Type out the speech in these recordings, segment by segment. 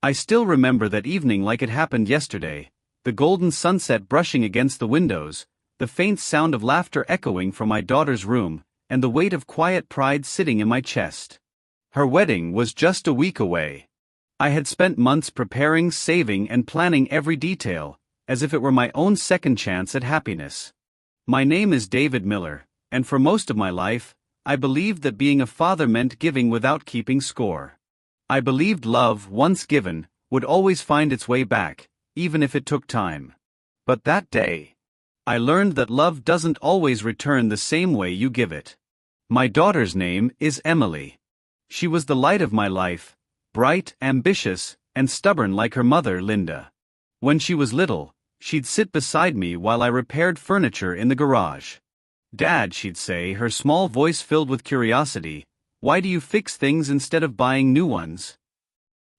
I still remember that evening like it happened yesterday, the golden sunset brushing against the windows, the faint sound of laughter echoing from my daughter's room, and the weight of quiet pride sitting in my chest. Her wedding was just a week away. I had spent months preparing, saving, and planning every detail, as if it were my own second chance at happiness. My name is David Miller, and for most of my life, I believed that being a father meant giving without keeping score. I believed love, once given, would always find its way back, even if it took time. But that day, I learned that love doesn't always return the same way you give it. My daughter's name is Emily. She was the light of my life, bright, ambitious, and stubborn like her mother, Linda. When she was little, she'd sit beside me while I repaired furniture in the garage. "Dad," she'd say, her small voice filled with curiosity, "why do you fix things instead of buying new ones?"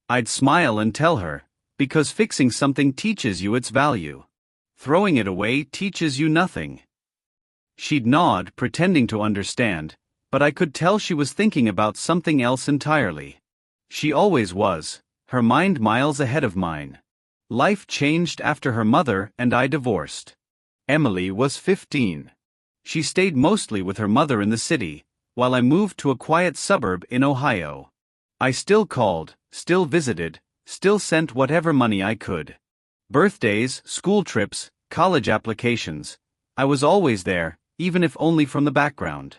I'd smile and tell her, "Because fixing something teaches you its value. Throwing it away teaches you nothing." She'd nod, pretending to understand, but I could tell she was thinking about something else entirely. She always was, her mind miles ahead of mine. Life changed after her mother and I divorced. Emily was 15. She stayed mostly with her mother in the city, while I moved to a quiet suburb in Ohio. I still called, still visited, still sent whatever money I could. Birthdays, school trips, college applications. I was always there, even if only from the background.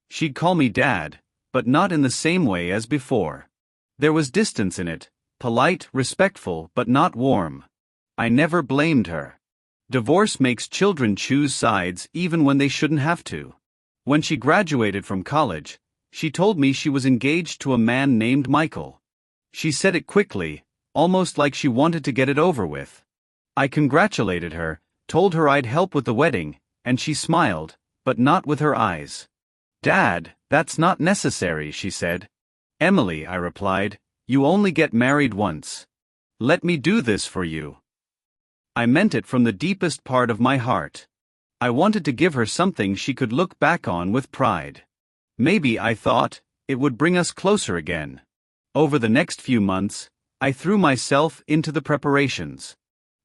She'd call me Dad, but not in the same way as before. There was distance in it, polite, respectful, but not warm. I never blamed her. Divorce makes children choose sides even when they shouldn't have to. When she graduated from college, she told me she was engaged to a man named Michael. She said it quickly, almost like she wanted to get it over with. I congratulated her, told her I'd help with the wedding, and she smiled, but not with her eyes. "Dad, that's not necessary," she said. "Emily," I replied, "you only get married once. Let me do this for you." I meant it from the deepest part of my heart. I wanted to give her something she could look back on with pride. Maybe, I thought, it would bring us closer again. Over the next few months, I threw myself into the preparations.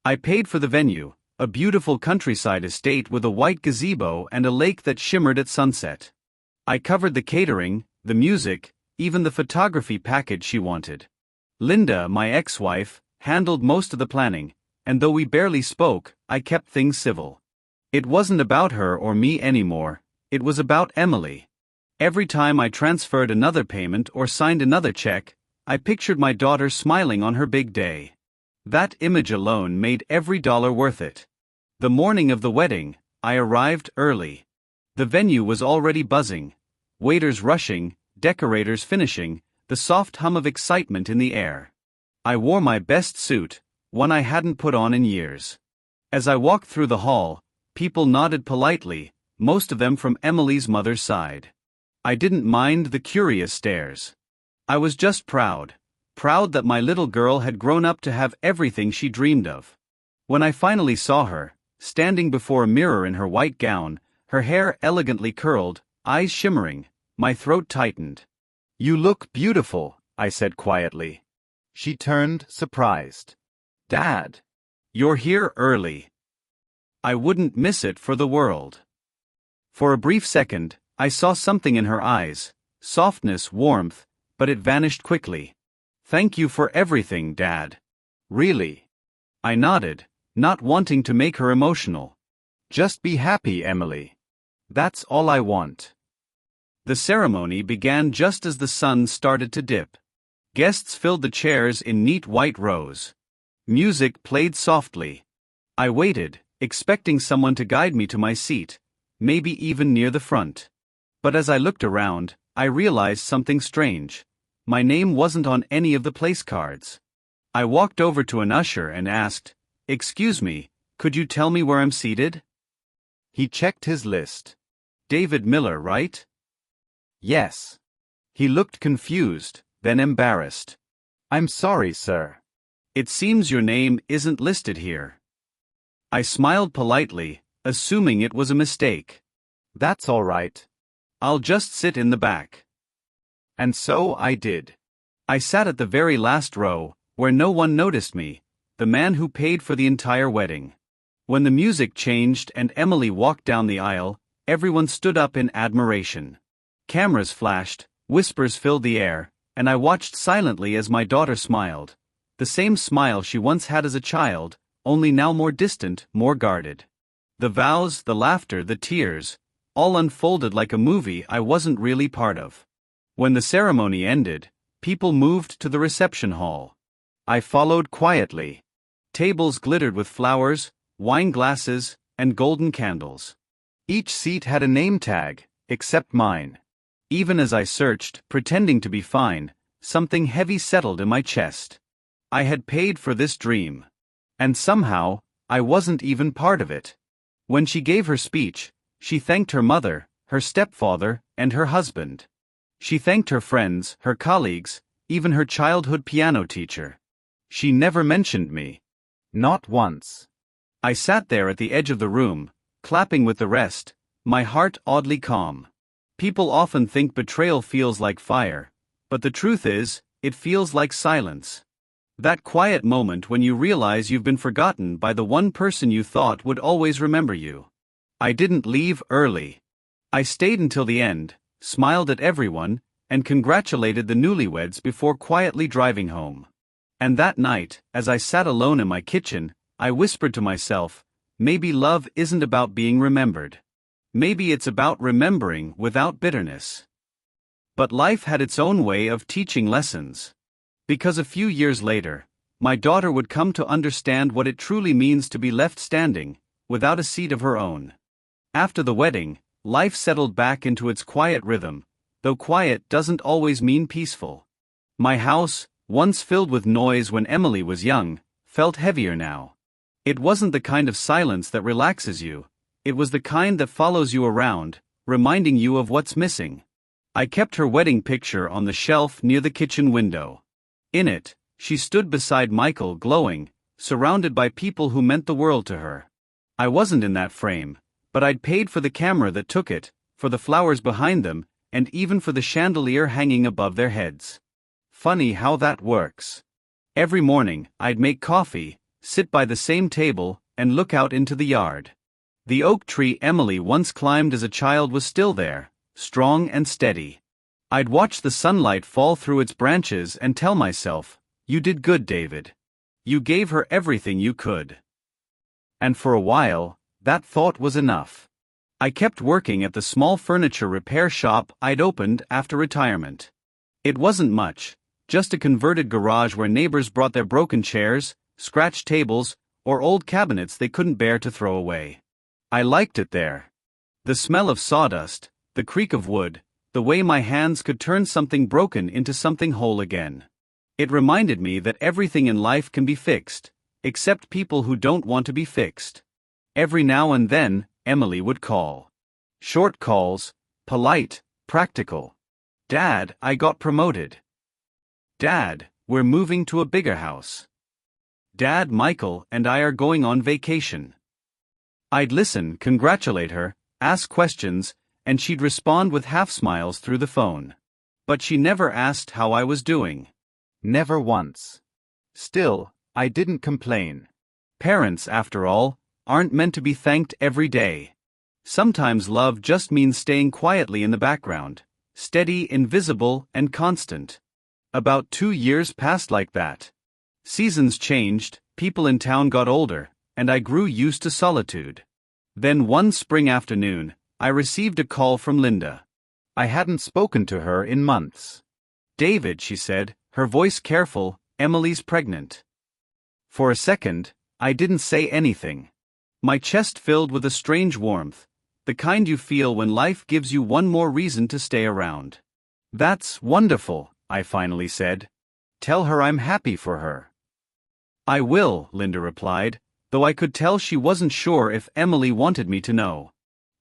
I paid for the venue, a beautiful countryside estate with a white gazebo and a lake that shimmered at sunset. I covered the catering, the music, even the photography package she wanted. Linda, my ex-wife, handled most of the planning, and though we barely spoke, I kept things civil. It wasn't about her or me anymore, it was about Emily. Every time I transferred another payment or signed another check, I pictured my daughter smiling on her big day. That image alone made every dollar worth it. The morning of the wedding, I arrived early. The venue was already buzzing. Waiters rushing, decorators finishing, the soft hum of excitement in the air. I wore my best suit, one I hadn't put on in years. As I walked through the hall, people nodded politely, most of them from Emily's mother's side. I didn't mind the curious stares. I was just proud that my little girl had grown up to have everything she dreamed of. When I finally saw her, standing before a mirror in her white gown, her hair elegantly curled, eyes shimmering, my throat tightened. "You look beautiful," I said quietly. She turned, surprised. "Dad, you're here early." I wouldn't miss it for the world. For a brief second, I saw something in her eyes, softness, warmth, but it vanished quickly. "Thank you for everything, Dad." "Really?" I nodded, not wanting to make her emotional. "Just be happy, Emily. That's all I want." The ceremony began just as the sun started to dip. Guests filled the chairs in neat white rows. Music played softly. I waited, expecting someone to guide me to my seat, maybe even near the front. But as I looked around, I realized something strange. My name wasn't on any of the place cards. I walked over to an usher and asked, "Excuse me, could you tell me where I'm seated?" He checked his list. "David Miller, right?" "Yes." He looked confused, then embarrassed. "I'm sorry, sir. It seems your name isn't listed here." I smiled politely, assuming it was a mistake. "That's all right. I'll just sit in the back." And so I did. I sat at the very last row, where no one noticed me, the man who paid for the entire wedding. When the music changed and Emily walked down the aisle, everyone stood up in admiration. Cameras flashed, whispers filled the air, and I watched silently as my daughter smiled. The same smile she once had as a child, only now more distant, more guarded. The vows, the laughter, the tears, all unfolded like a movie I wasn't really part of. When the ceremony ended, people moved to the reception hall. I followed quietly. Tables glittered with flowers, wine glasses, and golden candles. Each seat had a name tag, except mine. Even as I searched, pretending to be fine, something heavy settled in my chest. I had paid for this dream. And somehow, I wasn't even part of it. When she gave her speech, she thanked her mother, her stepfather, and her husband. She thanked her friends, her colleagues, even her childhood piano teacher. She never mentioned me. Not once. I sat there at the edge of the room, clapping with the rest, my heart oddly calm. People often think betrayal feels like fire, but the truth is, it feels like silence. That quiet moment when you realize you've been forgotten by the one person you thought would always remember you. I didn't leave early. I stayed until the end, smiled at everyone, and congratulated the newlyweds before quietly driving home. And that night, as I sat alone in my kitchen, I whispered to myself, maybe love isn't about being remembered. Maybe it's about remembering without bitterness. But life had its own way of teaching lessons. Because a few years later, my daughter would come to understand what it truly means to be left standing, without a seat of her own. After the wedding, life settled back into its quiet rhythm, though quiet doesn't always mean peaceful. My house, once filled with noise when Emily was young, felt heavier now. It wasn't the kind of silence that relaxes you, it was the kind that follows you around, reminding you of what's missing. I kept her wedding picture on the shelf near the kitchen window. In it, she stood beside Michael glowing, surrounded by people who meant the world to her. I wasn't in that frame, but I'd paid for the camera that took it, for the flowers behind them, and even for the chandelier hanging above their heads. Funny how that works. Every morning, I'd make coffee, sit by the same table, and look out into the yard. The oak tree Emily once climbed as a child was still there, strong and steady. I'd watch the sunlight fall through its branches and tell myself, you did good, David. You gave her everything you could. And for a while, that thought was enough. I kept working at the small furniture repair shop I'd opened after retirement. It wasn't much, just a converted garage where neighbors brought their broken chairs, scratched tables, or old cabinets they couldn't bear to throw away. I liked it there. The smell of sawdust, the creak of wood, the way my hands could turn something broken into something whole again. It reminded me that everything in life can be fixed, except people who don't want to be fixed. Every now and then, Emily would call. Short calls, polite, practical. Dad, I got promoted. Dad, we're moving to a bigger house. Dad, Michael and I are going on vacation. I'd listen, congratulate her, ask questions, and she'd respond with half smiles through the phone. But she never asked how I was doing. Never once. Still, I didn't complain. Parents, after all, aren't meant to be thanked every day. Sometimes love just means staying quietly in the background, steady, invisible, and constant. About 2 years passed like that. Seasons changed, people in town got older, and I grew used to solitude. Then one spring afternoon, I received a call from Linda. I hadn't spoken to her in months. David, she said, her voice careful, Emily's pregnant. For a second, I didn't say anything. My chest filled with a strange warmth, the kind you feel when life gives you one more reason to stay around. That's wonderful, I finally said. Tell her I'm happy for her. I will, Linda replied, though I could tell she wasn't sure if Emily wanted me to know.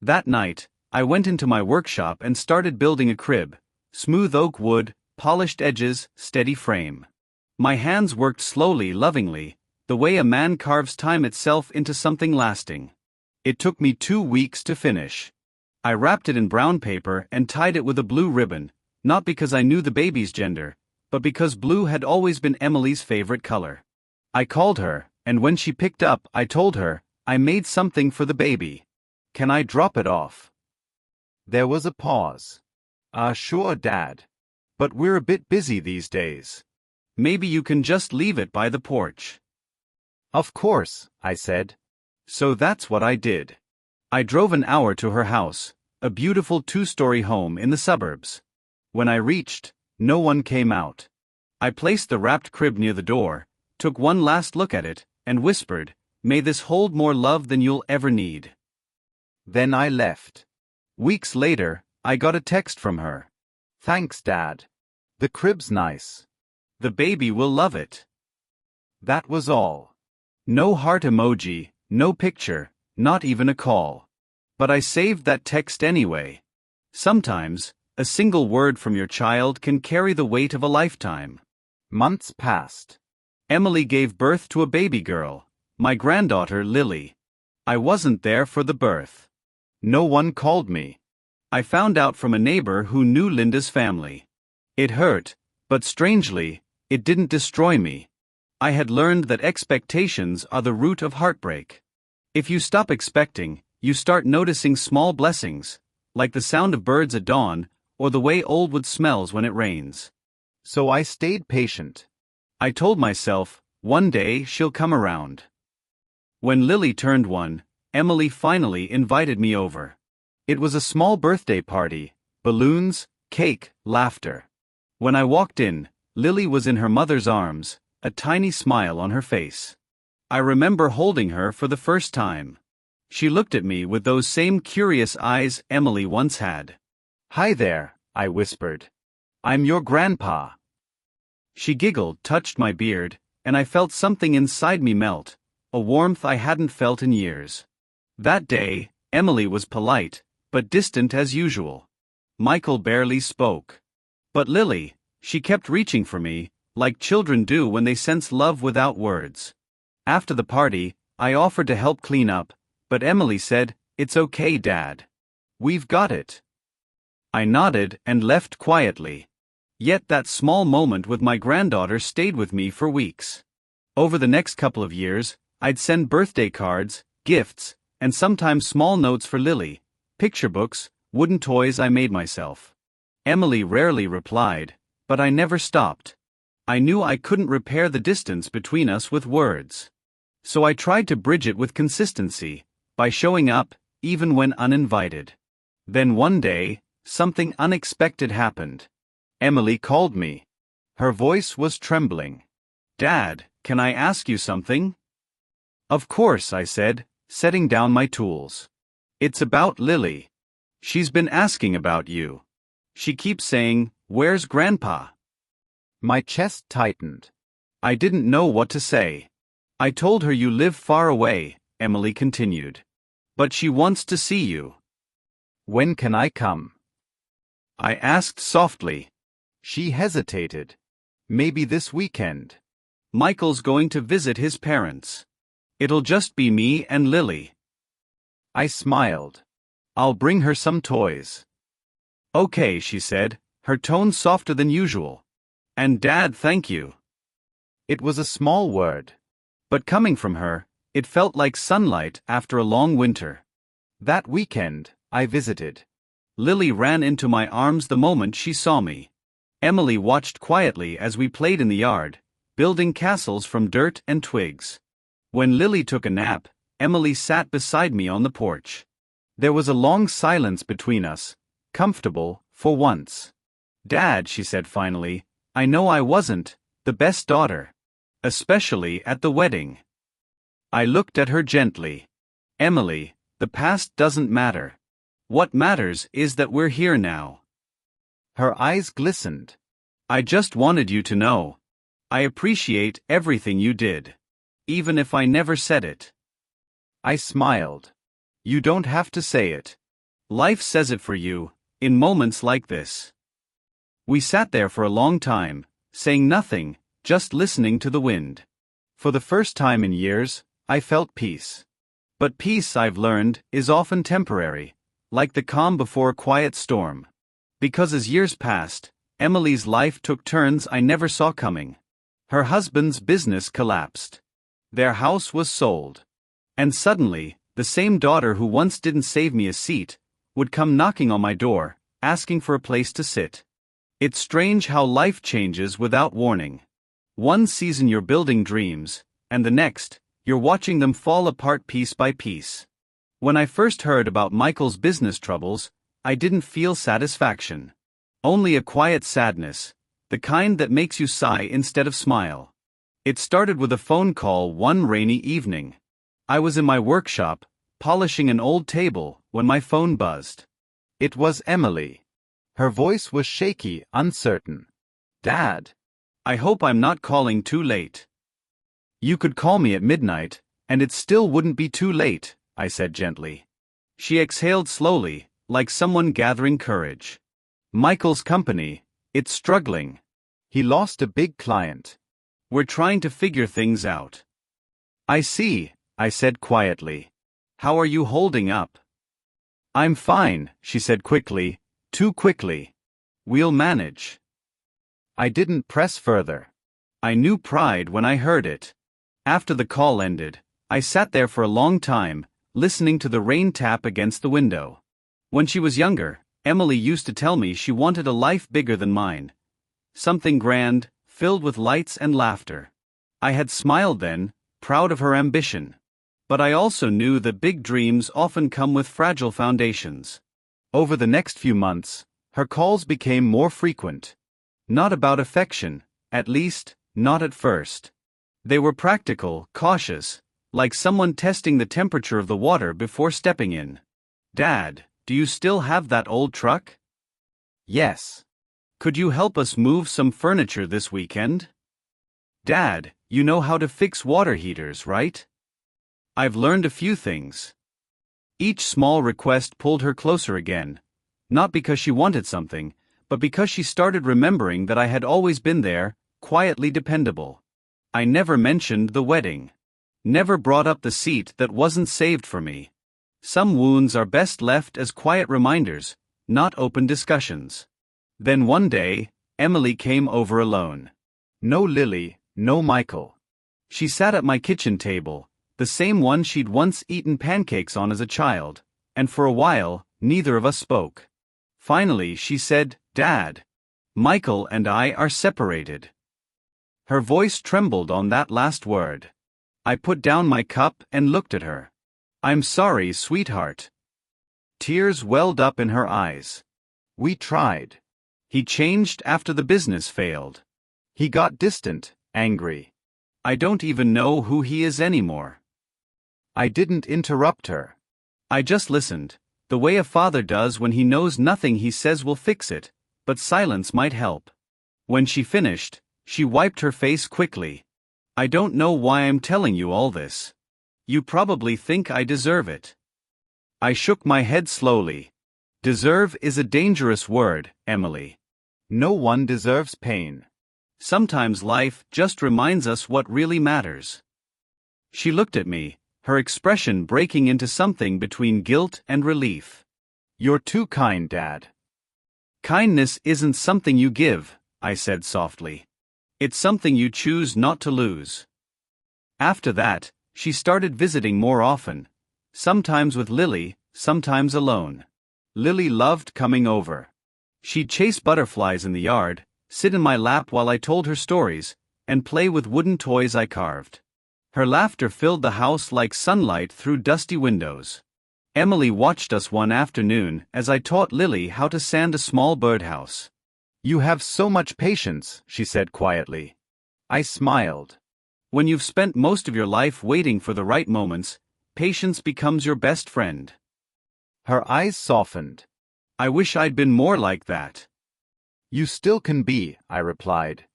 That night, I went into my workshop and started building a crib, smooth oak wood, polished edges, steady frame. My hands worked slowly, lovingly, the way a man carves time itself into something lasting. It took me 2 weeks to finish. I wrapped it in brown paper and tied it with a blue ribbon, not because I knew the baby's gender, but because blue had always been Emily's favorite color. I called her, and when she picked up, I told her, I made something for the baby. Can I drop it off? There was a pause. Sure, Dad. But we're a bit busy these days. Maybe you can just leave it by the porch. Of course, I said. So that's what I did. I drove an hour to her house, a beautiful 2-story home in the suburbs. When I reached, no one came out. I placed the wrapped crib near the door, took one last look at it, and whispered, "May this hold more love than you'll ever need." Then I left. Weeks later, I got a text from her. "Thanks, Dad. The crib's nice. The baby will love it." That was all. No heart emoji, no picture, not even a call. But I saved that text anyway. Sometimes, a single word from your child can carry the weight of a lifetime. Months passed. Emily gave birth to a baby girl, my granddaughter Lily. I wasn't there for the birth. No one called me. I found out from a neighbor who knew Linda's family. It hurt, but strangely, it didn't destroy me. I had learned that expectations are the root of heartbreak. If you stop expecting, you start noticing small blessings, like the sound of birds at dawn, or the way old wood smells when it rains. So I stayed patient. I told myself, one day she'll come around. When Lily turned 1, Emily finally invited me over. It was a small birthday party, balloons, cake, laughter. When I walked in, Lily was in her mother's arms, a tiny smile on her face. I remember holding her for the first time. She looked at me with those same curious eyes Emily once had. "Hi there," I whispered. "I'm your grandpa." She giggled, touched my beard, and I felt something inside me melt, a warmth I hadn't felt in years. That day, Emily was polite, but distant as usual. Michael barely spoke. But Lily, she kept reaching for me, like children do when they sense love without words. After the party, I offered to help clean up, but Emily said, "It's okay, Dad. We've got it." I nodded and left quietly. Yet that small moment with my granddaughter stayed with me for weeks. Over the next couple of years, I'd send birthday cards, gifts, and sometimes small notes for Lily, picture books, wooden toys I made myself. Emily rarely replied, but I never stopped. I knew I couldn't repair the distance between us with words. So I tried to bridge it with consistency, by showing up, even when uninvited. Then one day, something unexpected happened. Emily called me. Her voice was trembling. "Dad, can I ask you something?" "Of course," I said, setting down my tools. "It's about Lily. She's been asking about you. She keeps saying, 'Where's Grandpa?'" My chest tightened. I didn't know what to say. "I told her you live far away," Emily continued. "But she wants to see you." "When can I come?" I asked softly. She hesitated. "Maybe this weekend. Michael's going to visit his parents. It'll just be me and Lily." I smiled. "I'll bring her some toys." "Okay," she said, her tone softer than usual. "And Dad, thank you." It was a small word. But coming from her, it felt like sunlight after a long winter. That weekend, I visited. Lily ran into my arms the moment she saw me. Emily watched quietly as we played in the yard, building castles from dirt and twigs. When Lily took a nap, Emily sat beside me on the porch. There was a long silence between us, comfortable, for once. "Dad," she said finally, "I know I wasn't the best daughter. Especially at the wedding." I looked at her gently. "Emily, the past doesn't matter. What matters is that we're here now." Her eyes glistened. "I just wanted you to know. I appreciate everything you did. Even if I never said it." I smiled. "You don't have to say it. Life says it for you, in moments like this." We sat there for a long time, saying nothing, just listening to the wind. For the first time in years, I felt peace. But peace, I've learned, is often temporary, like the calm before a quiet storm. Because as years passed, Emily's life took turns I never saw coming. Her husband's business collapsed. Their house was sold. And suddenly, the same daughter who once didn't save me a seat would come knocking on my door, asking for a place to sit. It's strange how life changes without warning. One season you're building dreams, and the next, you're watching them fall apart piece by piece. When I first heard about Michael's business troubles, I didn't feel satisfaction. Only a quiet sadness, the kind that makes you sigh instead of smile. It started with a phone call one rainy evening. I was in my workshop, polishing an old table, when my phone buzzed. It was Emily. Her voice was shaky, uncertain. "Dad, I hope I'm not calling too late." "You could call me at midnight, and it still wouldn't be too late," I said gently. She exhaled slowly, like someone gathering courage. "Michael's company, it's struggling. He lost a big client. We're trying to figure things out." "I see," I said quietly. "How are you holding up?" "I'm fine," she said quickly, too quickly. "We'll manage." I didn't press further. I knew pride when I heard it. After the call ended, I sat there for a long time, listening to the rain tap against the window. When she was younger, Emily used to tell me she wanted a life bigger than mine. Something grand, filled with lights and laughter. I had smiled then, proud of her ambition. But I also knew that big dreams often come with fragile foundations. Over the next few months, her calls became more frequent. Not about affection, at least, not at first. They were practical, cautious, like someone testing the temperature of the water before stepping in. "Dad, do you still have that old truck?" "Yes." "Could you help us move some furniture this weekend?" "Dad, you know how to fix water heaters, right?" "I've learned a few things." Each small request pulled her closer again, not because she wanted something, but because she started remembering that I had always been there, quietly dependable. I never mentioned the wedding. Never brought up the seat that wasn't saved for me. Some wounds are best left as quiet reminders, not open discussions. Then one day, Emily came over alone. No Lily, no Michael. She sat at my kitchen table, the same one she'd once eaten pancakes on as a child, and for a while, neither of us spoke. Finally she said, "Dad, Michael and I are separated." Her voice trembled on that last word. I put down my cup and looked at her. "I'm sorry, sweetheart." Tears welled up in her eyes. "We tried. He changed after the business failed. He got distant, angry. I don't even know who he is anymore." I didn't interrupt her. I just listened, the way a father does when he knows nothing he says will fix it, but silence might help. When she finished, she wiped her face quickly. "I don't know why I'm telling you all this. You probably think I deserve it." I shook my head slowly. Deserve is a dangerous word, Emily. No one deserves pain. Sometimes life just reminds us what really matters. She looked at me, her expression breaking into something between guilt and relief. "You're too kind, Dad." "Kindness isn't something you give," I said softly. "It's something you choose not to lose." After that, she started visiting more often, sometimes with Lily, sometimes alone. Lily loved coming over. She'd chase butterflies in the yard, sit in my lap while I told her stories, and play with wooden toys I carved. Her laughter filled the house like sunlight through dusty windows. Emily watched us one afternoon as I taught Lily how to sand a small birdhouse. "You have so much patience," she said quietly. I smiled. When you've spent most of your life waiting for the right moments, patience becomes your best friend. Her eyes softened. "I wish I'd been more like that." "You still can be," I replied.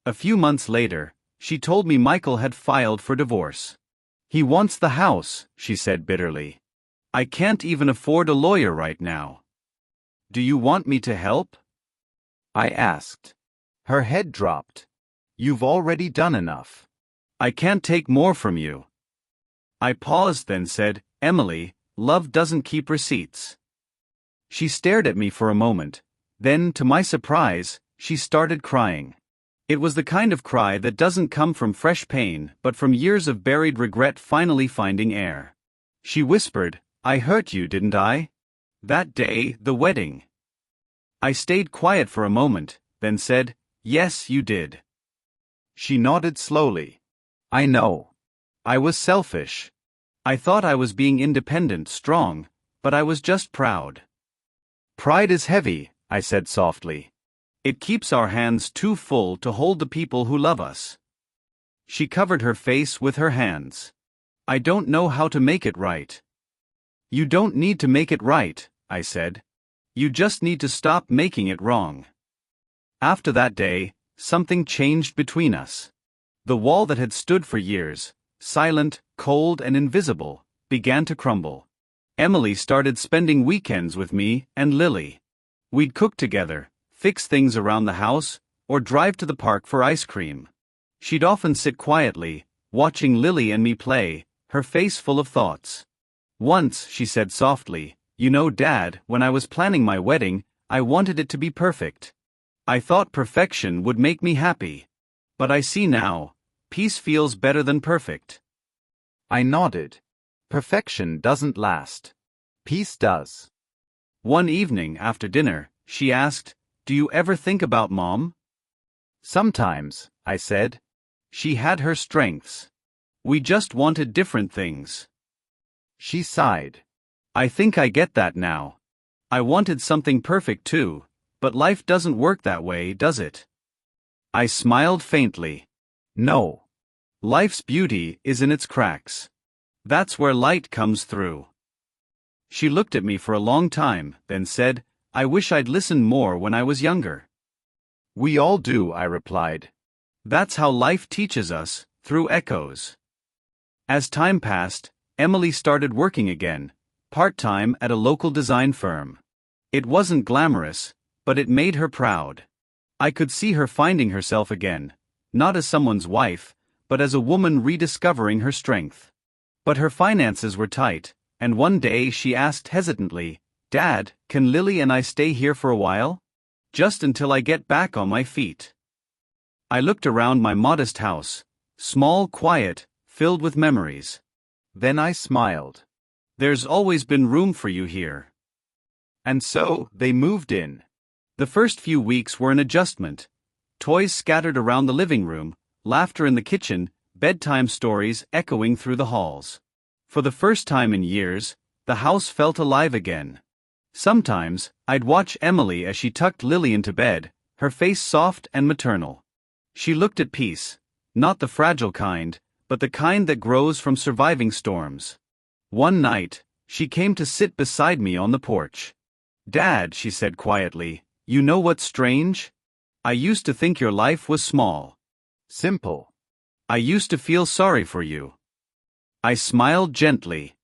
A few months later, she told me Michael had filed for divorce. "He wants the house," she said bitterly. "I can't even afford a lawyer right now." "Do you want me to help?" I asked. Her head dropped. "You've already done enough. I can't take more from you." I paused, then said, "Emily, love doesn't keep receipts." She stared at me for a moment, then, to my surprise, she started crying. It was the kind of cry that doesn't come from fresh pain but from years of buried regret finally finding air. She whispered, "I hurt you, didn't I? That day, the wedding." I stayed quiet for a moment, then said, "Yes, you did." She nodded slowly. "I know. I was selfish. I thought I was being independent, strong, but I was just proud." "Pride is heavy," I said softly. "It keeps our hands too full to hold the people who love us." She covered her face with her hands. "I don't know how to make it right." "You don't need to make it right," I said. "You just need to stop making it wrong." After that day, something changed between us. The wall that had stood for years, silent, cold, and invisible, began to crumble. Emily started spending weekends with me and Lily. We'd cook together, fix things around the house, or drive to the park for ice cream. She'd often sit quietly, watching Lily and me play, her face full of thoughts. Once, she said softly, "You know, Dad, when I was planning my wedding, I wanted it to be perfect. I thought perfection would make me happy. But I see now, peace feels better than perfect." I nodded. Perfection doesn't last. Peace does. One evening after dinner, she asked, "Do you ever think about Mom?" "Sometimes," I said. "She had her strengths. We just wanted different things." She sighed. "I think I get that now. I wanted something perfect too, but life doesn't work that way, does it?" I smiled faintly. "No. Life's beauty is in its cracks. That's where light comes through." She looked at me for a long time, then said, "I wish I'd listened more when I was younger." "We all do," I replied. "That's how life teaches us, through echoes." As time passed, Emily started working again, part-time at a local design firm. It wasn't glamorous, but it made her proud. I could see her finding herself again, not as someone's wife, but as a woman rediscovering her strength. But her finances were tight, and one day she asked hesitantly, "Dad, can Lily and I stay here for a while? Just until I get back on my feet." I looked around my modest house, small, quiet, filled with memories. Then I smiled. "There's always been room for you here." And so, they moved in. The first few weeks were an adjustment. Toys scattered around the living room, laughter in the kitchen, bedtime stories echoing through the halls. For the first time in years, the house felt alive again. Sometimes, I'd watch Emily as she tucked Lily into bed, her face soft and maternal. She looked at peace, not the fragile kind, but the kind that grows from surviving storms. One night, she came to sit beside me on the porch. "Dad," she said quietly, "you know what's strange? I used to think your life was small. Simple. I used to feel sorry for you." I smiled gently.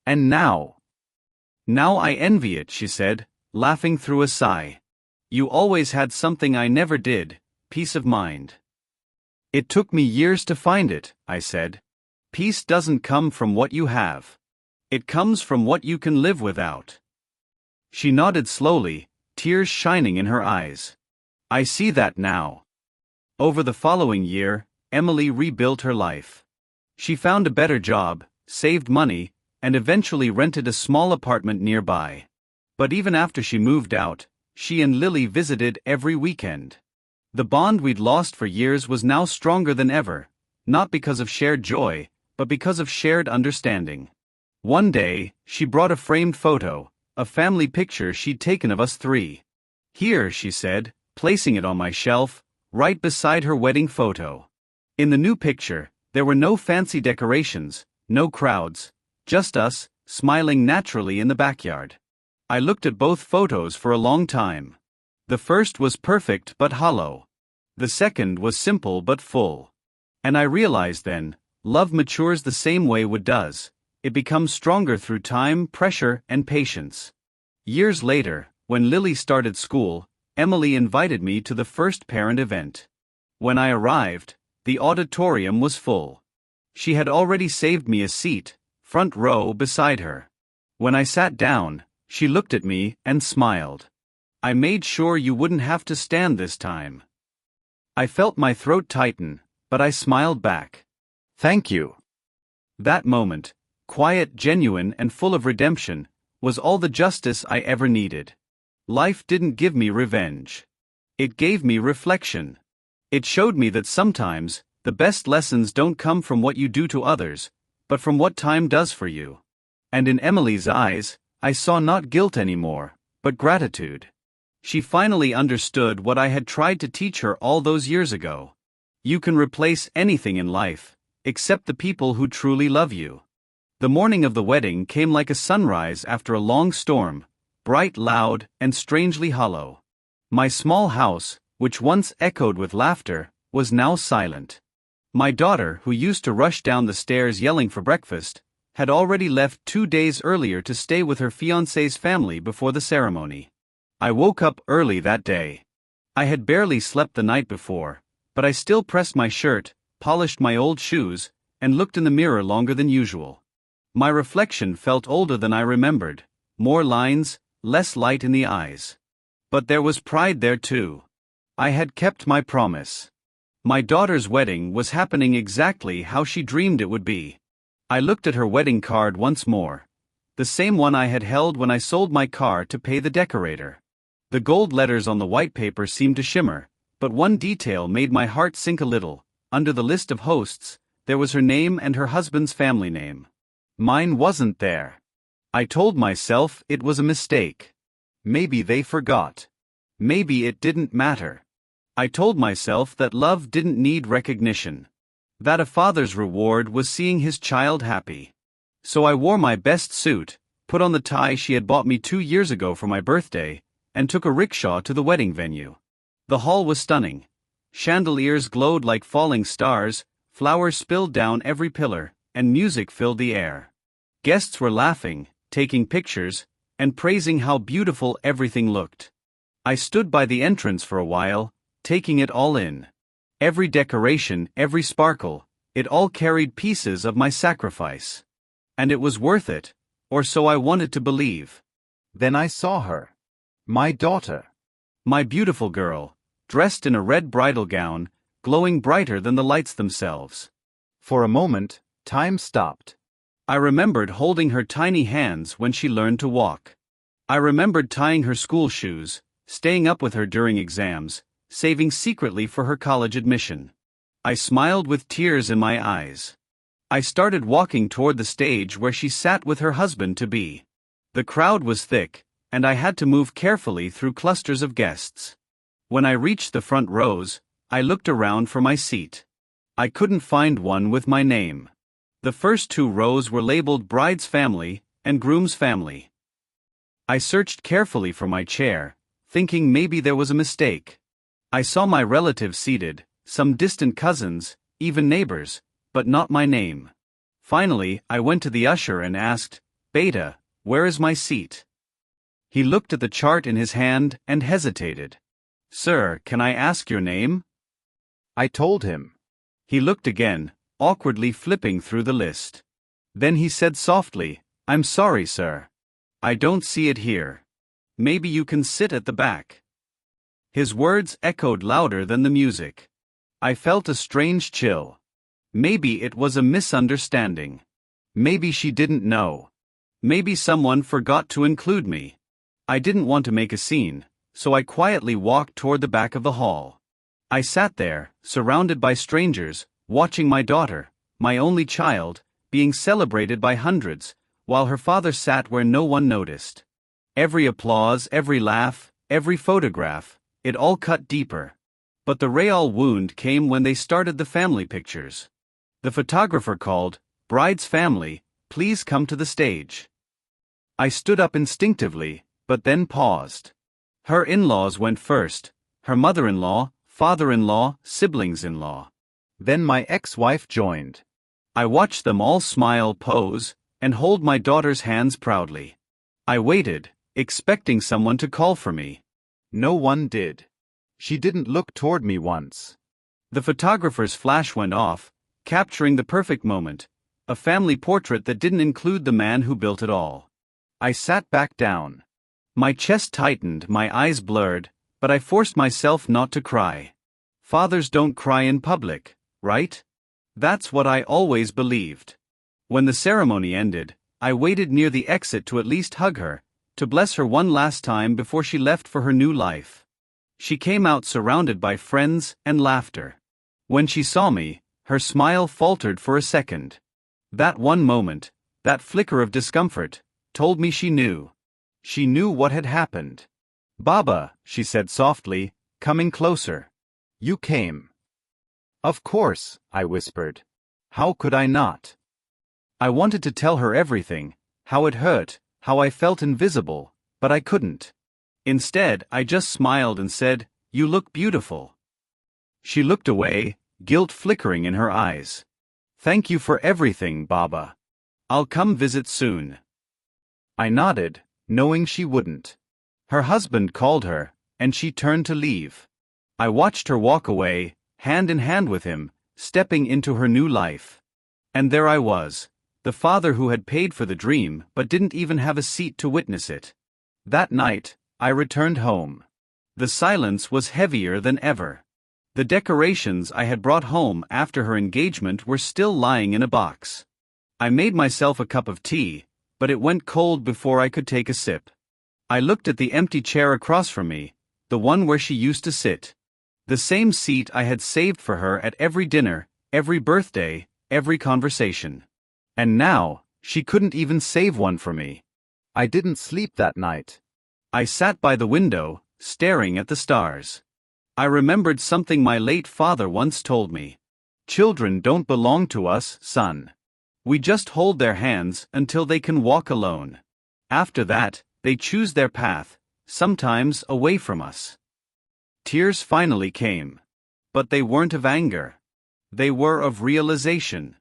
"And now?" "Now I envy it," she said, laughing through a sigh. "You always had something I never did, peace of mind." "It took me years to find it," I said. "Peace doesn't come from what you have. It comes from what you can live without." She nodded slowly, tears shining in her eyes. "I see that now." Over the following year, Emily rebuilt her life. She found a better job, saved money, and eventually rented a small apartment nearby. But even after she moved out, she and Lily visited every weekend. The bond we'd lost for years was now stronger than ever, not because of shared joy, but because of shared understanding. One day, she brought a framed photo, a family picture she'd taken of us three. "Here," she said, placing it on my shelf, right beside her wedding photo. In the new picture, there were no fancy decorations, no crowds, just us, smiling naturally in the backyard. I looked at both photos for a long time. The first was perfect but hollow. The second was simple but full. And I realized then, love matures the same way wood does. It becomes stronger through time, pressure, and patience. Years later, when Lily started school, Emily invited me to the first parent event. When I arrived, the auditorium was full. She had already saved me a seat, front row beside her. When I sat down, she looked at me and smiled. I made sure you wouldn't have to stand this time. I felt my throat tighten, but I smiled back. Thank you. That moment, quiet, genuine, and full of redemption, was all the justice I ever needed. Life didn't give me revenge. It gave me reflection. It showed me that sometimes, the best lessons don't come from what you do to others, but from what time does for you. And in Emily's eyes, I saw not guilt anymore, but gratitude. She finally understood what I had tried to teach her all those years ago. You can replace anything in life, except the people who truly love you. The morning of the wedding came like a sunrise after a long storm, bright, loud, and strangely hollow. My small house, which once echoed with laughter, was now silent. My daughter, who used to rush down the stairs yelling for breakfast, had already left 2 days earlier to stay with her fiancé's family before the ceremony. I woke up early that day. I had barely slept the night before, but I still pressed my shirt, polished my old shoes, and looked in the mirror longer than usual. My reflection felt older than I remembered, more lines, less light in the eyes. But there was pride there too. I had kept my promise. My daughter's wedding was happening exactly how she dreamed it would be. I looked at her wedding card once more. The same one I had held when I sold my car to pay the decorator. The gold letters on the white paper seemed to shimmer, but one detail made my heart sink a little. Under the list of hosts, there was her name and her husband's family name. Mine wasn't there. I told myself it was a mistake. Maybe they forgot. Maybe it didn't matter. I told myself that love didn't need recognition. That a father's reward was seeing his child happy. So I wore my best suit, put on the tie she had bought me 2 years ago for my birthday, and took a rickshaw to the wedding venue. The hall was stunning. Chandeliers glowed like falling stars, flowers spilled down every pillar, and music filled the air. Guests were laughing, taking pictures, and praising how beautiful everything looked. I stood by the entrance for a while, taking it all in. Every decoration, every sparkle, it all carried pieces of my sacrifice. And it was worth it, or so I wanted to believe. Then I saw her. My daughter. My beautiful girl, dressed in a red bridal gown, glowing brighter than the lights themselves. For a moment, time stopped. I remembered holding her tiny hands when she learned to walk. I remembered tying her school shoes, staying up with her during exams, saving secretly for her college admission. I smiled with tears in my eyes. I started walking toward the stage where she sat with her husband-to-be. The crowd was thick, and I had to move carefully through clusters of guests. When I reached the front rows, I looked around for my seat. I couldn't find one with my name. The first 2 rows were labeled bride's family and groom's family. I searched carefully for my chair, thinking maybe there was a mistake. I saw my relatives seated, some distant cousins, even neighbors, but not my name. Finally, I went to the usher and asked, "Beta, where is my seat?" He looked at the chart in his hand and hesitated. "Sir, can I ask your name?" I told him. He looked again, awkwardly flipping through the list. Then he said softly, "I'm sorry, sir. I don't see it here. Maybe you can sit at the back." His words echoed louder than the music. I felt a strange chill. Maybe it was a misunderstanding. Maybe she didn't know. Maybe someone forgot to include me. I didn't want to make a scene, so I quietly walked toward the back of the hall. I sat there, surrounded by strangers, watching my daughter, my only child, being celebrated by hundreds, while her father sat where no one noticed. Every applause, every laugh, every photograph, it all cut deeper. But the real wound came when they started the family pictures. The photographer called, "Bride's family, please come to the stage." I stood up instinctively, but then paused. Her in-laws went first, her mother-in-law, father-in-law, siblings-in-law. Then my ex-wife joined. I watched them all smile, pose, and hold my daughter's hands proudly. I waited, expecting someone to call for me. No one did. She didn't look toward me once. The photographer's flash went off, capturing the perfect moment, a family portrait that didn't include the man who built it all. I sat back down. My chest tightened, my eyes blurred, but I forced myself not to cry. Fathers don't cry in public, right? That's what I always believed. When the ceremony ended, I waited near the exit to at least hug her, to bless her one last time before she left for her new life. She came out surrounded by friends and laughter. When she saw me, her smile faltered for a second. That one moment, that flicker of discomfort, told me she knew. She knew what had happened. "Baba," she said softly, coming closer. "You came." "Of course," I whispered. How could I not? I wanted to tell her everything, how it hurt, how I felt invisible, but I couldn't. Instead, I just smiled and said, "You look beautiful." She looked away, guilt flickering in her eyes. "Thank you for everything, Baba. I'll come visit soon." I nodded, knowing she wouldn't. Her husband called her, and she turned to leave. I watched her walk away, hand in hand with him, stepping into her new life. And there I was, the father who had paid for the dream but didn't even have a seat to witness it. That night, I returned home. The silence was heavier than ever. The decorations I had brought home after her engagement were still lying in a box. I made myself a cup of tea, but it went cold before I could take a sip. I looked at the empty chair across from me, the one where she used to sit. The same seat I had saved for her at every dinner, every birthday, every conversation. And now, she couldn't even save one for me. I didn't sleep that night. I sat by the window, staring at the stars. I remembered something my late father once told me. "Children don't belong to us, son. We just hold their hands until they can walk alone. After that, they choose their path, sometimes away from us." Tears finally came. But they weren't of anger. They were of realization.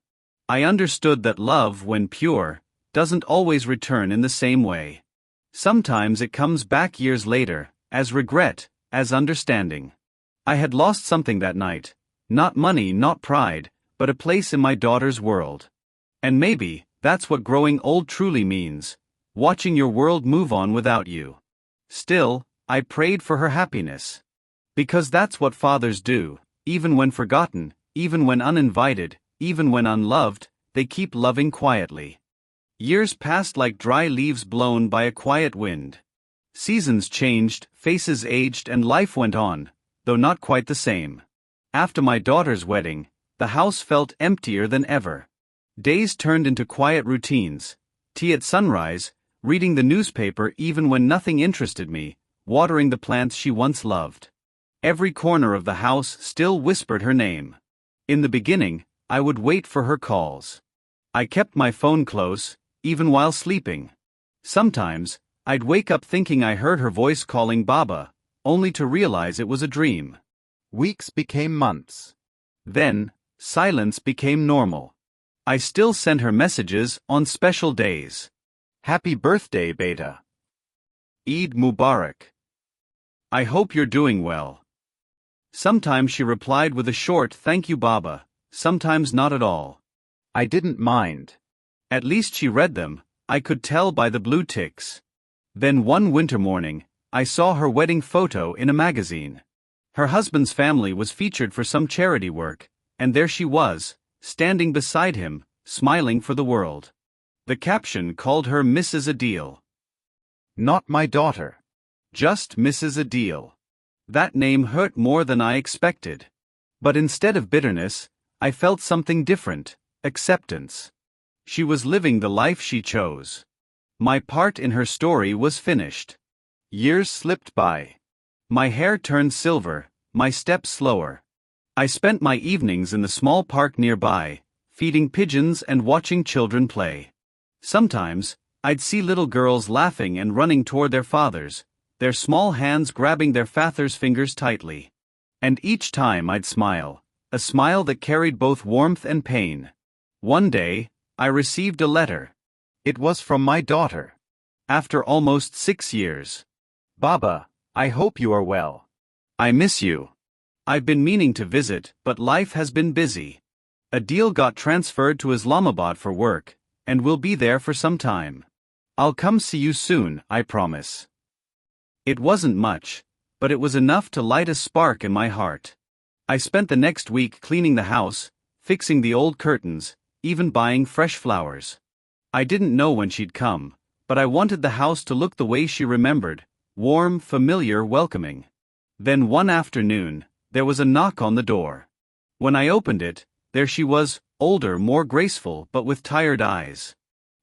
I understood that love, when pure, doesn't always return in the same way. Sometimes it comes back years later, as regret, as understanding. I had lost something that night. Not money, not pride, but a place in my daughter's world. And maybe, that's what growing old truly means. Watching your world move on without you. Still, I prayed for her happiness. Because that's what fathers do, even when forgotten, even when uninvited, even when unloved, they keep loving quietly. Years passed like dry leaves blown by a quiet wind. Seasons changed, faces aged, and life went on, though not quite the same. After my daughter's wedding, the house felt emptier than ever. Days turned into quiet routines. Tea at sunrise, reading the newspaper even when nothing interested me, watering the plants she once loved. Every corner of the house still whispered her name. In the beginning, I would wait for her calls. I kept my phone close, even while sleeping. Sometimes, I'd wake up thinking I heard her voice calling Baba, only to realize it was a dream. Weeks became months. Then, silence became normal. I still sent her messages on special days. "Happy birthday, Beta. Eid Mubarak. I hope you're doing well." Sometimes she replied with a short "Thank you, Baba," sometimes not at all. I didn't mind. At least she read them, I could tell by the blue ticks. Then one winter morning, I saw her wedding photo in a magazine. Her husband's family was featured for some charity work, and there she was, standing beside him, smiling for the world. The caption called her Mrs. Adil. Not my daughter. Just Mrs. Adil. That name hurt more than I expected. But instead of bitterness, I felt something different: acceptance. She was living the life she chose. My part in her story was finished. Years slipped by. My hair turned silver, my steps slower. I spent my evenings in the small park nearby, feeding pigeons and watching children play. Sometimes, I'd see little girls laughing and running toward their fathers, their small hands grabbing their father's fingers tightly. And each time I'd smile, a smile that carried both warmth and pain. One day, I received a letter. It was from my daughter. After almost 6 years. "Baba, I hope you are well. I miss you. I've been meaning to visit, but life has been busy. Adil got transferred to Islamabad for work, and will be there for some time. I'll come see you soon, I promise." It wasn't much, but it was enough to light a spark in my heart. I spent the next week cleaning the house, fixing the old curtains, even buying fresh flowers. I didn't know when she'd come, but I wanted the house to look the way she remembered, warm, familiar, welcoming. Then one afternoon, there was a knock on the door. When I opened it, there she was, older, more graceful, but with tired eyes.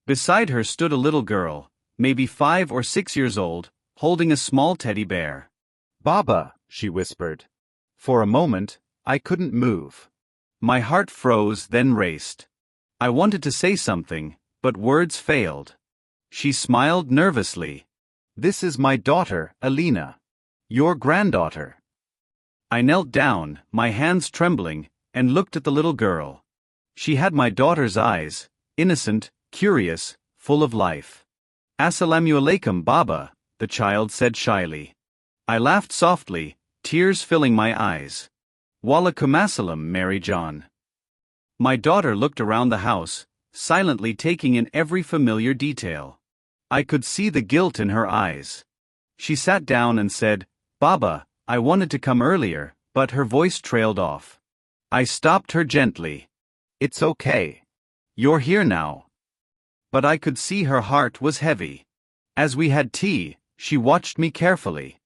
Beside her stood a little girl, maybe 5 or 6 years old, holding a small teddy bear. "Baba," she whispered. For a moment, I couldn't move. My heart froze, then raced. I wanted to say something, but words failed. She smiled nervously. "This is my daughter, Alina. Your granddaughter." I knelt down, my hands trembling, and looked at the little girl. She had my daughter's eyes, innocent, curious, full of life. "Assalamu alaikum, Baba," the child said shyly. I laughed softly, tears filling my eyes. "Walaikum assalam, Mary John." My daughter looked around the house, silently taking in every familiar detail. I could see the guilt in her eyes. She sat down and said, "Baba, I wanted to come earlier," but her voice trailed off. I stopped her gently. "It's okay. "You're here now." But I could see her heart was heavy. As we had tea, she watched me carefully.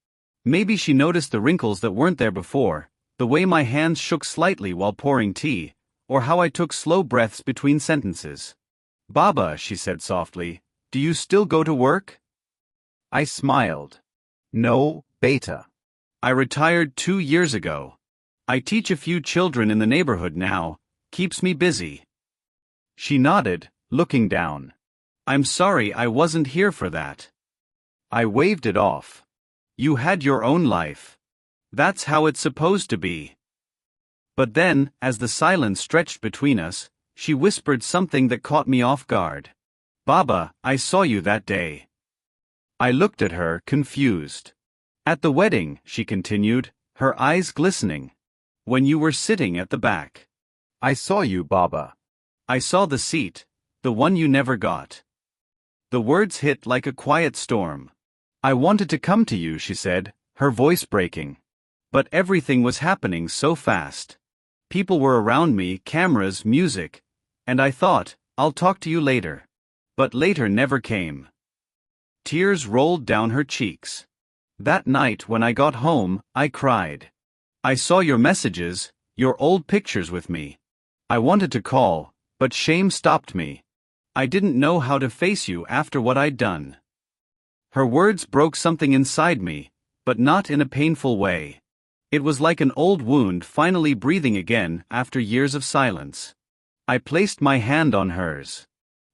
Maybe she noticed the wrinkles that weren't there before, the way my hands shook slightly while pouring tea, or how I took slow breaths between sentences. "Baba," she said softly, "do you still go to work?" I smiled. "No, Beta. I retired 2 years ago. I teach a few children in the neighborhood now, keeps me busy." She nodded, looking down. "I'm sorry I wasn't here for that." I waved it off. "You had your own life. That's how it's supposed to be." But then, as the silence stretched between us, she whispered something that caught me off guard. "Baba, I saw you that day." I looked at her, confused. "At the wedding," she continued, her eyes glistening. "When you were sitting at the back." "I saw you, Baba." "I saw the seat, the one you never got." The words hit like a quiet storm. "I wanted to come to you," she said, her voice breaking. But everything was happening so fast. People were around me, cameras, music, and I thought, I'll talk to you later. But later never came. Tears rolled down her cheeks. That night when I got home, I cried. I saw your messages, your old pictures with me. I wanted to call, but shame stopped me. I didn't know how to face you after what I'd done. Her words broke something inside me, but not in a painful way. It was like an old wound finally breathing again after years of silence. I placed my hand on hers.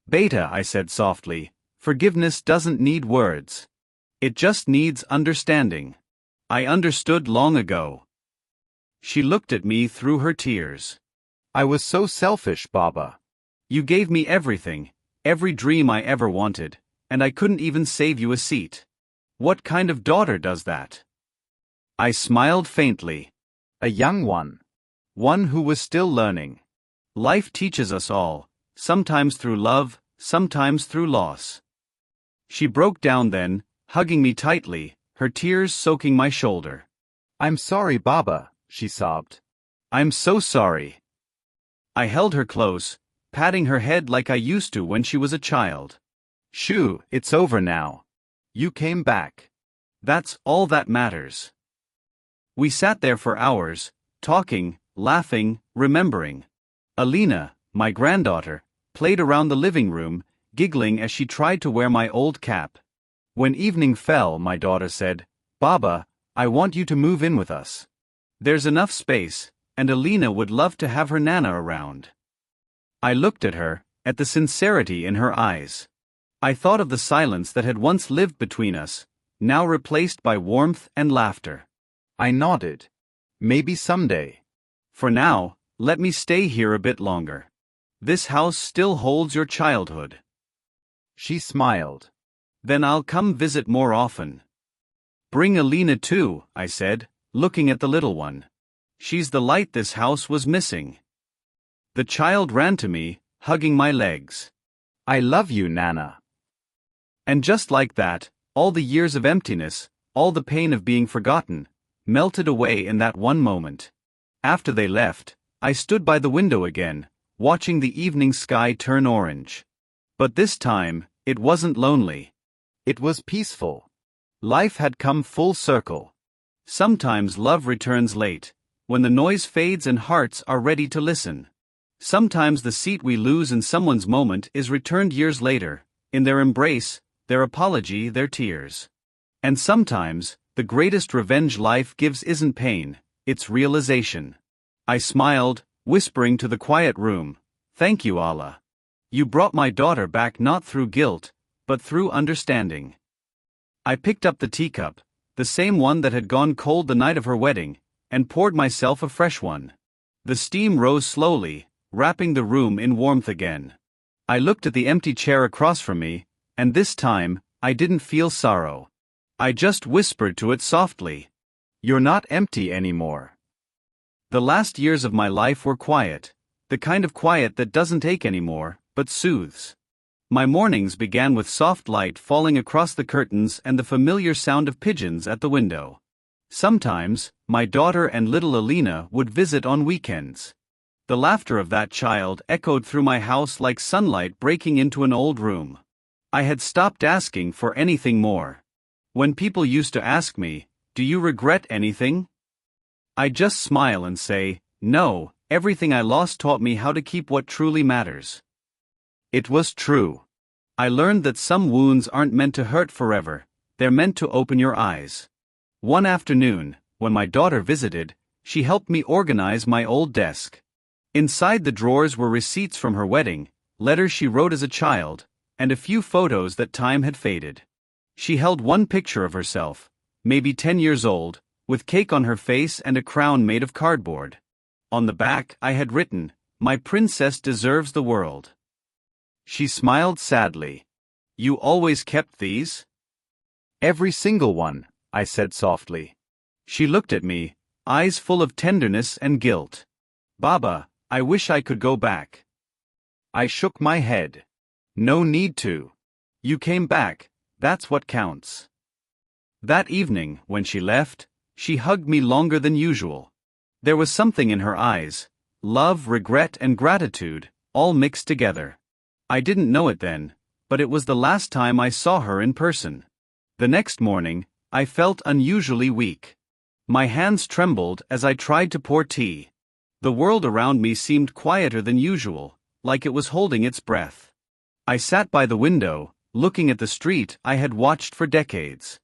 "Beta," I said softly, "forgiveness doesn't need words. It just needs understanding. I understood long ago." She looked at me through her tears. "I was so selfish, Baba." "You gave me everything, every dream I ever wanted, and I couldn't even save you a seat. What kind of daughter does that?" I smiled faintly. "A young one. One who was still learning. Life teaches us all, sometimes through love, sometimes through loss." She broke down then, hugging me tightly, her tears soaking my shoulder. "I'm sorry, Baba," she sobbed. "I'm so sorry." I held her close, patting her head like I used to when she was a child. "Shoo, it's over now. You came back. That's all that matters." We sat there for hours, talking, laughing, remembering. Alina, my granddaughter, played around the living room, giggling as she tried to wear my old cap. When evening fell, my daughter said, "Baba, I want you to move in with us. There's enough space, and Alina would love to have her Nana around." I looked at her, at the sincerity in her eyes. I thought of the silence that had once lived between us, now replaced by warmth and laughter. I nodded. "Maybe someday. For now, let me stay here a bit longer. This house still holds your childhood." She smiled. "Then I'll come visit more often." "Bring Alina too," I said, looking at the little one. "She's the light this house was missing." The child ran to me, hugging my legs. "I love you, Nana." And just like that, all the years of emptiness, all the pain of being forgotten, melted away in that one moment. After they left, I stood by the window again, watching the evening sky turn orange. But this time, it wasn't lonely. It was peaceful. Life had come full circle. Sometimes love returns late, when the noise fades and hearts are ready to listen. Sometimes the seat we lose in someone's moment is returned years later, in their embrace, their apology, their tears. And sometimes, the greatest revenge life gives isn't pain, it's realization. I smiled, whispering to the quiet room, "Thank you, Allah. You brought my daughter back not through guilt, but through understanding." I picked up the teacup, the same one that had gone cold the night of her wedding, and poured myself a fresh one. The steam rose slowly, wrapping the room in warmth again. I looked at the empty chair across from me, and this time, I didn't feel sorrow. I just whispered to it softly, "You're not empty anymore." The last years of my life were quiet, the kind of quiet that doesn't ache anymore, but soothes. My mornings began with soft light falling across the curtains and the familiar sound of pigeons at the window. Sometimes, my daughter and little Alina would visit on weekends. The laughter of that child echoed through my house like sunlight breaking into an old room. I had stopped asking for anything more. When people used to ask me, "Do you regret anything?" I'd just smile and say, "No, everything I lost taught me how to keep what truly matters." It was true. I learned that some wounds aren't meant to hurt forever, they're meant to open your eyes. One afternoon, when my daughter visited, she helped me organize my old desk. Inside the drawers were receipts from her wedding, letters she wrote as a child, and a few photos that time had faded. She held one picture of herself, maybe 10 years old, with cake on her face and a crown made of cardboard. On the back, I had written, "My princess deserves the world." She smiled sadly. "You always kept these?" "Every single one," I said softly. She looked at me, eyes full of tenderness and guilt. "Baba, I wish I could go back." I shook my head. "No need to. You came back, that's what counts." That evening, when she left, she hugged me longer than usual. There was something in her eyes, love, regret, and gratitude, all mixed together. I didn't know it then, but it was the last time I saw her in person. The next morning, I felt unusually weak. My hands trembled as I tried to pour tea. The world around me seemed quieter than usual, like it was holding its breath. I sat by the window, looking at the street I had watched for decades.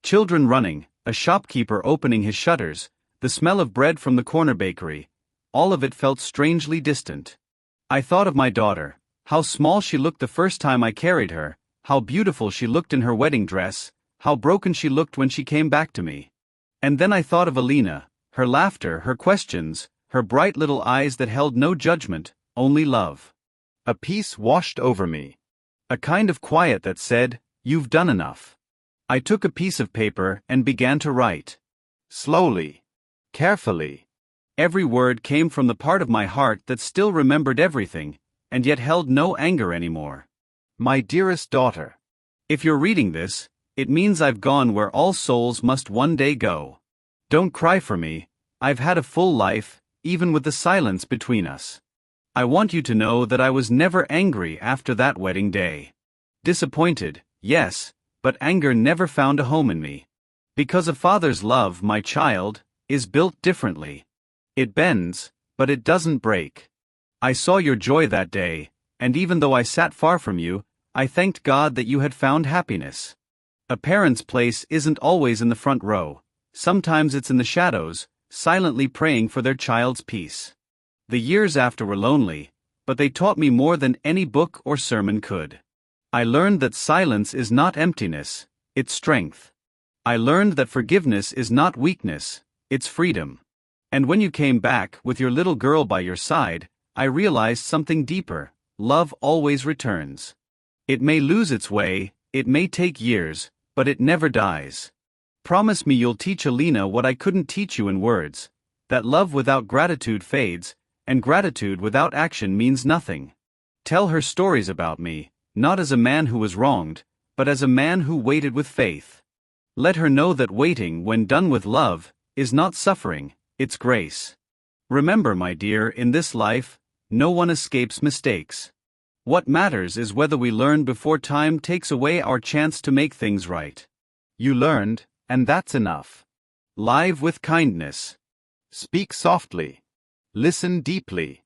Children running, a shopkeeper opening his shutters, the smell of bread from the corner bakery, all of it felt strangely distant. I thought of my daughter, how small she looked the first time I carried her, how beautiful she looked in her wedding dress, how broken she looked when she came back to me. And then I thought of Alina, her laughter, her questions, her bright little eyes that held no judgment, only love. A peace washed over me. A kind of quiet that said, "You've done enough." I took a piece of paper and began to write. Slowly. Carefully. Every word came from the part of my heart that still remembered everything, and yet held no anger anymore. My dearest daughter. If you're reading this, it means I've gone where all souls must one day go. Don't cry for me, I've had a full life, even with the silence between us. I want you to know that I was never angry after that wedding day. Disappointed, yes, but anger never found a home in me. Because a father's love, my child, is built differently. It bends, but it doesn't break. I saw your joy that day, and even though I sat far from you, I thanked God that you had found happiness. A parent's place isn't always in the front row, sometimes it's in the shadows, silently praying for their child's peace. The years after were lonely, but they taught me more than any book or sermon could. I learned that silence is not emptiness, it's strength. I learned that forgiveness is not weakness, it's freedom. And when you came back with your little girl by your side, I realized something deeper: love always returns. It may lose its way, it may take years, but it never dies. Promise me you'll teach Alina what I couldn't teach you in words, that love without gratitude fades, and gratitude without action means nothing. Tell her stories about me, not as a man who was wronged, but as a man who waited with faith. Let her know that waiting, when done with love, is not suffering, it's grace. Remember, my dear, in this life, no one escapes mistakes. What matters is whether we learn before time takes away our chance to make things right. You learned, and that's enough. Live with kindness. Speak softly. Listen deeply.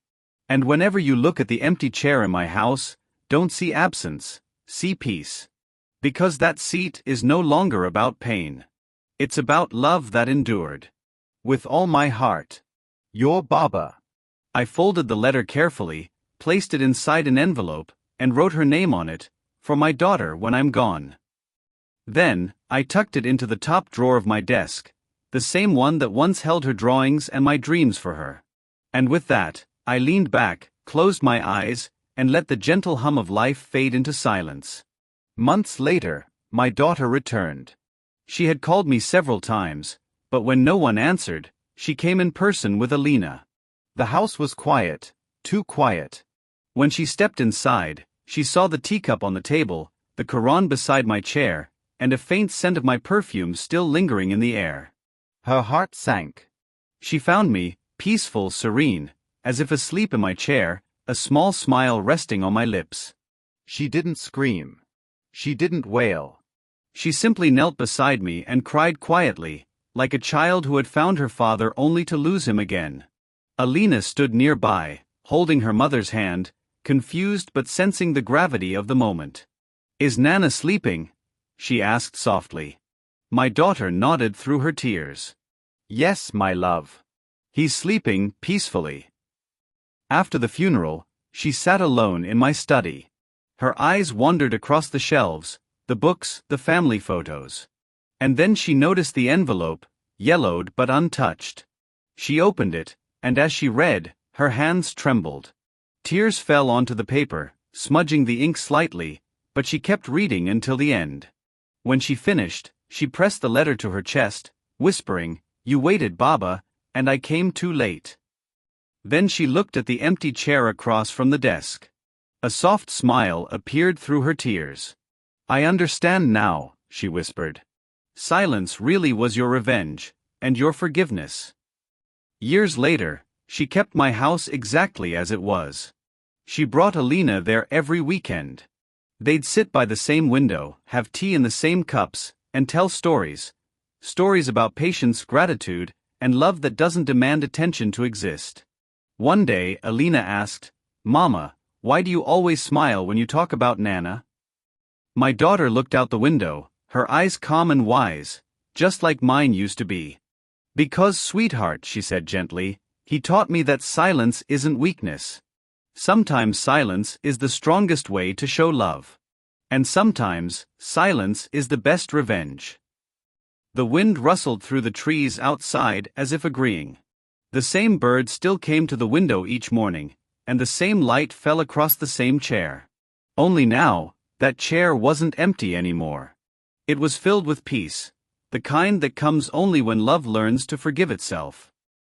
And whenever you look at the empty chair in my house, don't see absence, see peace. Because that seat is no longer about pain. It's about love that endured. With all my heart. Your Baba. I folded the letter carefully, placed it inside an envelope, and wrote her name on it, for my daughter when I'm gone. Then, I tucked it into the top drawer of my desk, the same one that once held her drawings and my dreams for her. And with that, I leaned back, closed my eyes, and let the gentle hum of life fade into silence. Months later, my daughter returned. She had called me several times, but when no one answered, she came in person with Alina. The house was quiet, too quiet. When she stepped inside, she saw the teacup on the table, the Quran beside my chair, and a faint scent of my perfume still lingering in the air. Her heart sank. She found me, peaceful, serene, as if asleep in my chair, a small smile resting on my lips. She didn't scream. She didn't wail. She simply knelt beside me and cried quietly, like a child who had found her father only to lose him again. Alina stood nearby, holding her mother's hand, confused but sensing the gravity of the moment. "Is Nana sleeping?" she asked softly. My daughter nodded through her tears. "Yes, my love. He's sleeping peacefully." After the funeral, she sat alone in my study. Her eyes wandered across the shelves, the books, the family photos. And then she noticed the envelope, yellowed but untouched. She opened it, and as she read, her hands trembled. Tears fell onto the paper, smudging the ink slightly, but she kept reading until the end. When she finished, she pressed the letter to her chest, whispering, "You waited, Baba, and I came too late." Then she looked at the empty chair across from the desk. A soft smile appeared through her tears. "I understand now," she whispered. "Silence really was your revenge, and your forgiveness." Years later, she kept my house exactly as it was. She brought Alina there every weekend. They'd sit by the same window, have tea in the same cups, and tell stories. Stories about patience, gratitude, and love that doesn't demand attention to exist. One day, Alina asked, "Mama, why do you always smile when you talk about Nana?" My daughter looked out the window, her eyes calm and wise, just like mine used to be. "Because, sweetheart," she said gently, "he taught me that silence isn't weakness. Sometimes silence is the strongest way to show love. And sometimes, silence is the best revenge." The wind rustled through the trees outside as if agreeing. The same bird still came to the window each morning, and the same light fell across the same chair. Only now, that chair wasn't empty anymore. It was filled with peace, the kind that comes only when love learns to forgive itself.